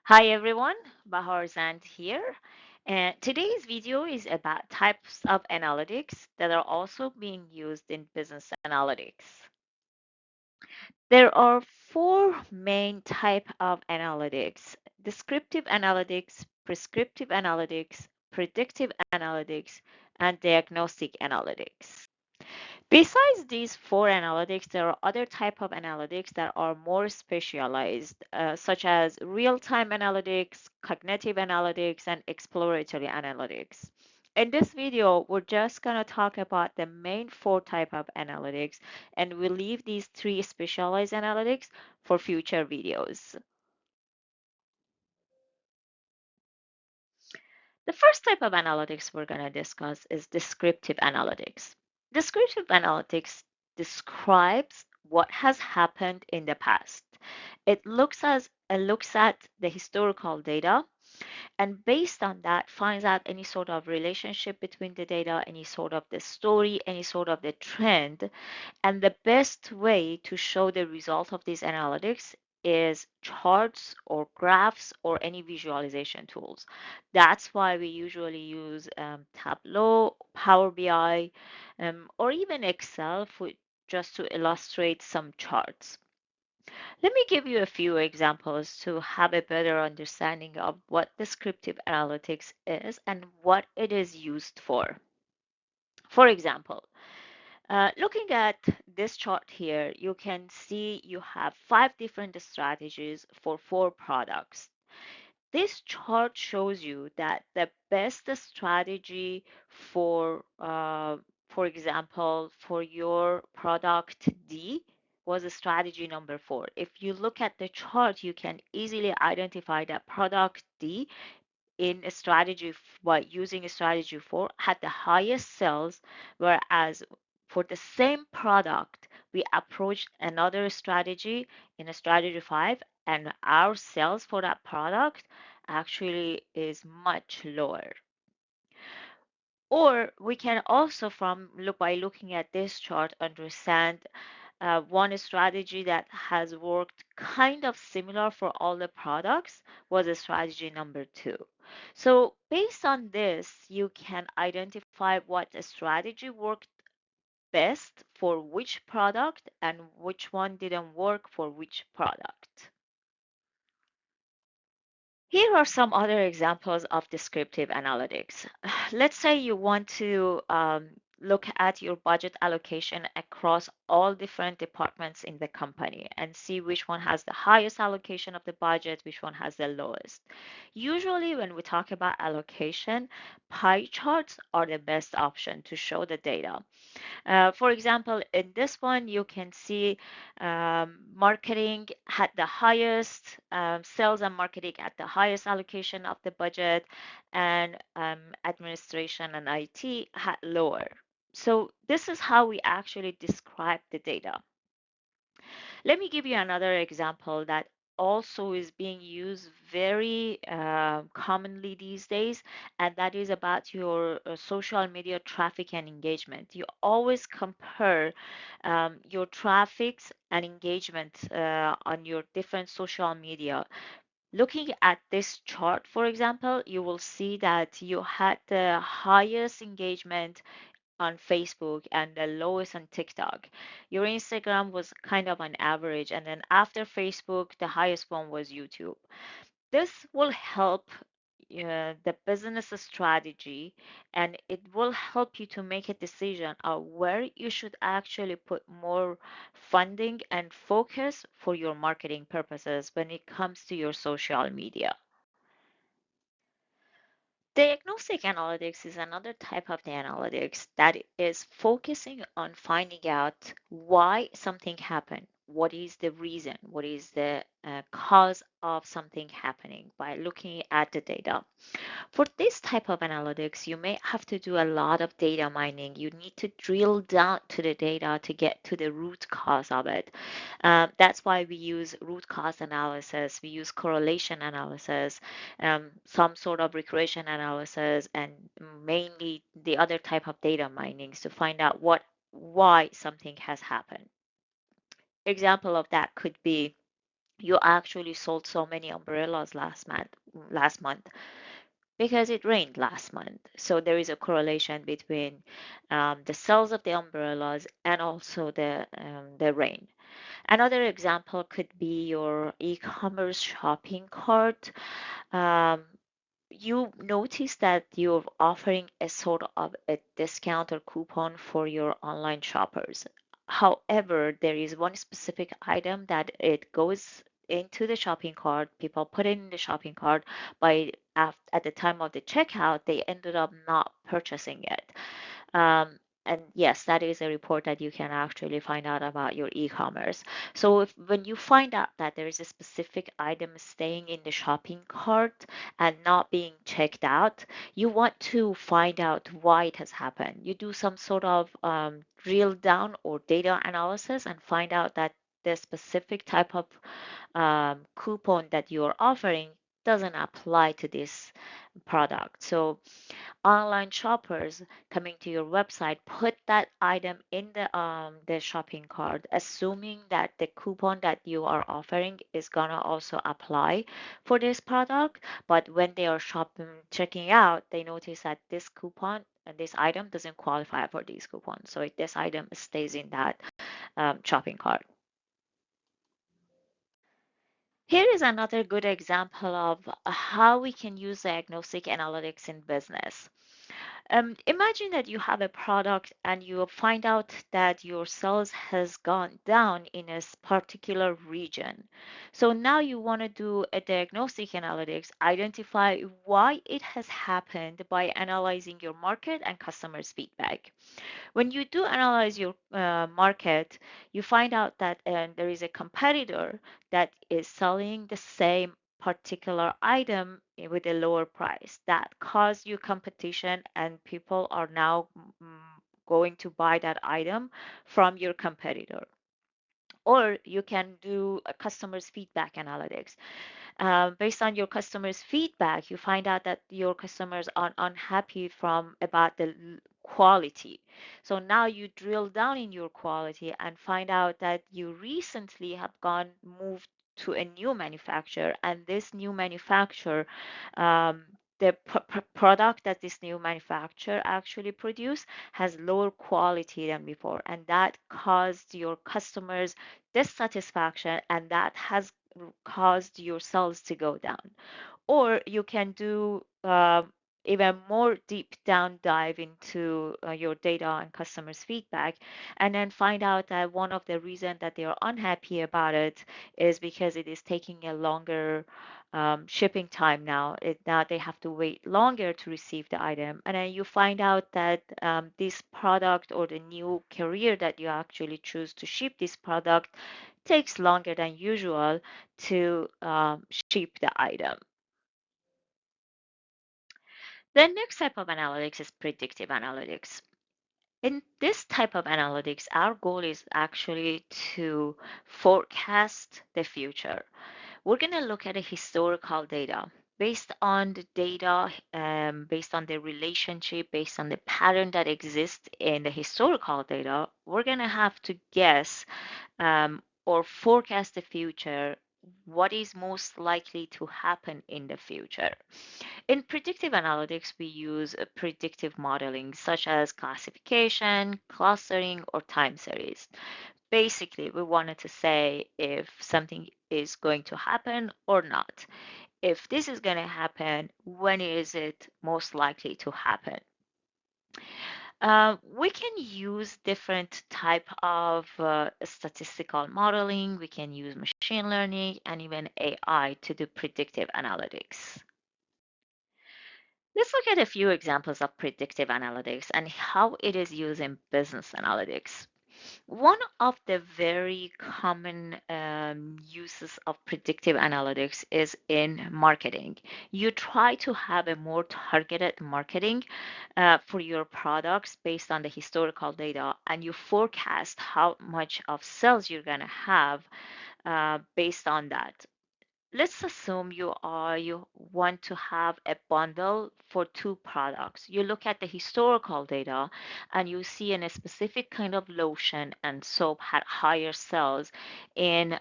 Hi everyone, Bahar Zand here. And today's video is about types of analytics that are also being used in business analytics. There are four main type of analytics: descriptive analytics, prescriptive analytics, predictive analytics, and diagnostic analytics. Besides these four analytics, there are other type of analytics that are more specialized, such as real-time analytics, cognitive analytics, and exploratory analytics. In this video, we're just going to talk about the main four type of analytics, and we'll leave these three specialized analytics for future videos. The first type of analytics we're going to discuss is descriptive analytics. Descriptive analytics describes what has happened in the past. It looks at the historical data, and based on that finds out any sort of relationship between the data, any sort of the story, any sort of the trend. And the best way to show the result of these analytics is charts or graphs or any visualization tools. That's why we usually use Tableau, Power BI, or even Excel just to illustrate some charts. Let me give you a few examples to have a better understanding of what descriptive analytics is and what it is used for. For example, looking at this chart here, you can see you have five different strategies for four products. This chart shows you that the best strategy for example, for your product D was a strategy number four. If you look at the chart, you can easily identify that product D in a strategy by using a strategy 4 had the highest sales, whereas for the same product we approached another strategy in a strategy 5, and our sales for that product actually is much lower. Or we can also from look by looking at this chart understand one strategy that has worked kind of similar for all the products was a strategy number two. So based on this, you can identify what strategy worked best for which product and which one didn't work for which product. Here are some other examples of descriptive analytics. Let's say you want to look at your budget allocation across all different departments in the company and see which one has the highest allocation of the budget, which one has the lowest. Usually, when we talk about allocation, pie charts are the best option to show the data. For example, in this one, you can see marketing had the highest, sales and marketing at the highest allocation of the budget, and administration and IT had lower. So this is how we actually describe the data. Let me give you another example that also is being used very commonly these days, and that is about your social media traffic and engagement. You always compare your traffics and engagement on your different social media. Looking at this chart, for example, you will see that you had the highest engagement on Facebook and the lowest on TikTok. Your Instagram was kind of an average, and then after Facebook, the highest one was YouTube. This will help the business strategy, and it will help you to make a decision of where you should actually put more funding and focus for your marketing purposes when it comes to your social media. Diagnostic analytics is another type of the analytics that is focusing on finding out why something happened. What is the reason? What is the cause of something happening by looking at the data? For this type of analytics, you may have to do a lot of data mining. You need to drill down to the data to get to the root cause of it. That's why we use root cause analysis, we use correlation analysis, some sort of regression analysis, and mainly the other type of data minings to find out why something has happened. Example of that could be You actually sold so many umbrellas last month because it rained last month. So there is a correlation between the sales of the umbrellas and also the rain. Another example could be your e-commerce shopping cart. Um, you notice that you're offering a sort of a discount or coupon for your online shoppers. However, there is one specific item that it goes into the shopping cart, people put it in the shopping cart, at the time of the checkout, they ended up not purchasing it. Um, and yes, that is a report that you can actually find out about your e-commerce. So when you find out that there is a specific item staying in the shopping cart and not being checked out, you want to find out why it has happened. You do some sort of drill down or data analysis and find out that the specific type of coupon that you're offering doesn't apply to this product. So online shoppers coming to your website put that item in the shopping cart, assuming that the coupon that you are offering is gonna also apply for this product. But when they are shopping checking out, they notice that this coupon and this item doesn't qualify for these coupons, so this item stays in that shopping cart. Here is another good example of how we can use diagnostic analytics in business. Imagine that you have a product and you find out that your sales has gone down in a particular region. So now you want to do a diagnostic analytics, identify why it has happened by analyzing your market and customers' feedback. When you do analyze your market, you find out that there is a competitor that is selling the same particular item with a lower price. That caused you competition, and people are now going to buy that item from your competitor. Or you can do a customer's feedback analytics. Based on your customers' feedback, you find out that your customers are unhappy from about the quality. So now you drill down in your quality and find out that you recently have gone moved to a new manufacturer, and this new manufacturer, the product that this new manufacturer actually produce has lower quality than before, and that caused your customers dissatisfaction, and that has caused your sales to go down. Or you can do even more deep down dive into your data and customers' feedback, and then find out that one of the reasons that they are unhappy about it is because it is taking a longer shipping time now. Now they have to wait longer to receive the item. And then you find out that this product or the new carrier that you actually choose to ship this product takes longer than usual to ship the item. The next type of analytics is predictive analytics. In this type of analytics, our goal is actually to forecast the future. We're going to look at the historical data. Based on the data, based on the relationship, based on the pattern that exists in the historical data, we're going to have to guess or forecast the future, what is most likely to happen in the future. In predictive analytics, we use predictive modeling such as classification, clustering, or time series. Basically, we wanted to say if something is going to happen or not. If this is going to happen, when is it most likely to happen? We can use different type of statistical modeling. We can use machine learning and even AI to do predictive analytics. Let's look at a few examples of predictive analytics and how it is used in business analytics. One of the very common uses of predictive analytics is in marketing. You try to have a more targeted marketing for your products based on the historical data, and you forecast how much of sales you're going to have based on that. Let's assume you want to have a bundle for two products. You look at the historical data and you see in a specific kind of lotion and soap had higher sales in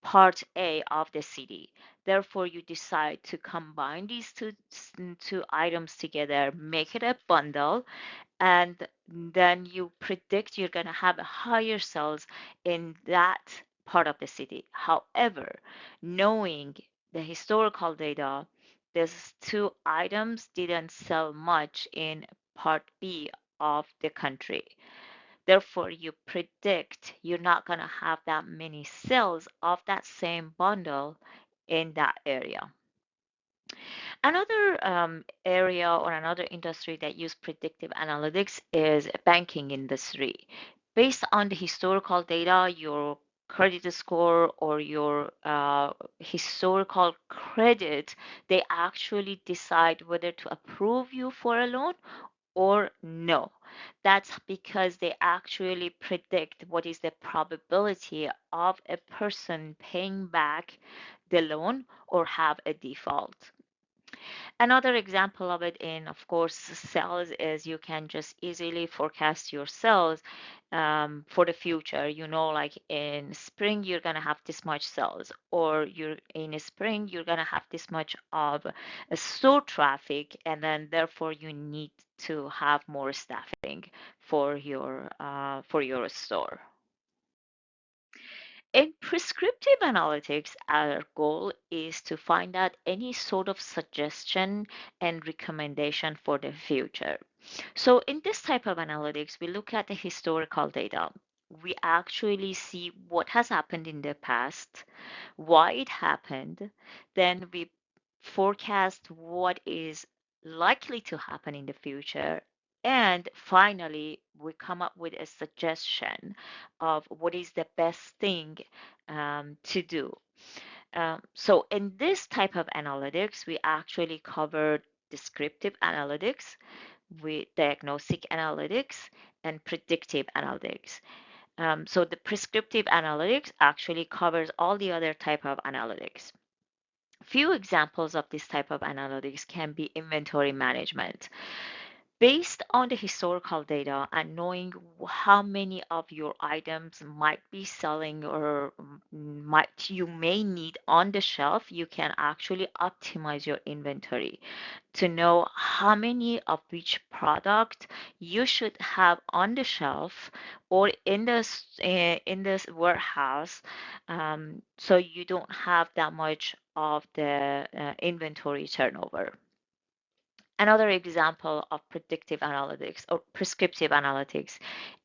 part A of the city. Therefore, you decide to combine these two items together, make it a bundle, and then you predict you're going to have higher sales in that part of the city. However, knowing the historical data, these two items didn't sell much in part B of the country. Therefore, you predict you're not going to have that many sales of that same bundle in that area. Another area or another industry that use predictive analytics is banking industry. Based on the historical data, your credit score or your historical credit, they actually decide whether to approve you for a loan or no. That's because they actually predict what is the probability of a person paying back the loan or have a default. Another example of it in, of course, sales is you can just easily forecast your sales for the future. You know, like in spring, you're going to have this much sales, or you're in spring, you're going to have this much of a store traffic, and then therefore you need to have more staffing for your store. In prescriptive analytics, our goal is to find out any sort of suggestion and recommendation for the future. So, in this type of analytics, we look at the historical data. We actually see what has happened in the past, why it happened, then we forecast what is likely to happen in the future, and finally, we come up with a suggestion of what is the best thing to do. So, in this type of analytics, we actually covered descriptive analytics with diagnostic analytics and predictive analytics. So, the prescriptive analytics actually covers all the other type of analytics. Few examples of this type of analytics can be inventory management. Based on the historical data and knowing how many of your items might be selling or might you may need on the shelf, you can actually optimize your inventory to know how many of which product you should have on the shelf or in this warehouse, so you don't have that much of the inventory turnover. Another example of predictive analytics or prescriptive analytics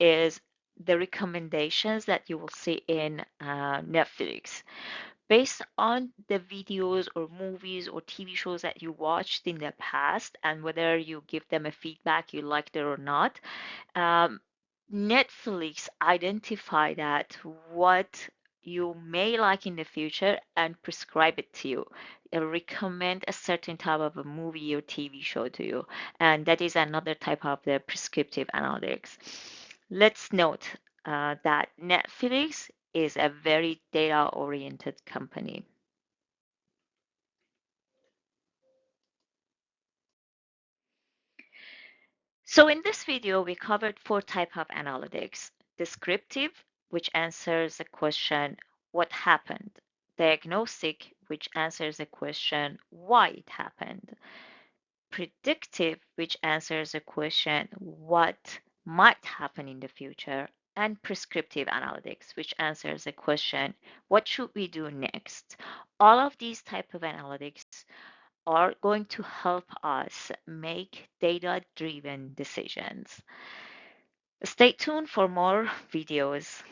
is the recommendations that you will see in Netflix. Based on the videos or movies or TV shows that you watched in the past and whether you give them a feedback you liked it or not, um, Netflix identify that what you may like in the future and prescribe it to you. Recommend a certain type of a movie or TV show to you. And that is another type of the prescriptive analytics. Let's note that Netflix is a very data-oriented company. So in this video, we covered four types of analytics. Descriptive, which answers the question, what happened? Diagnostic, which answers the question, why it happened? Predictive, which answers the question, what might happen in the future? And prescriptive analytics, which answers the question, what should we do next? All of these type of analytics are going to help us make data driven decisions. Stay tuned for more videos.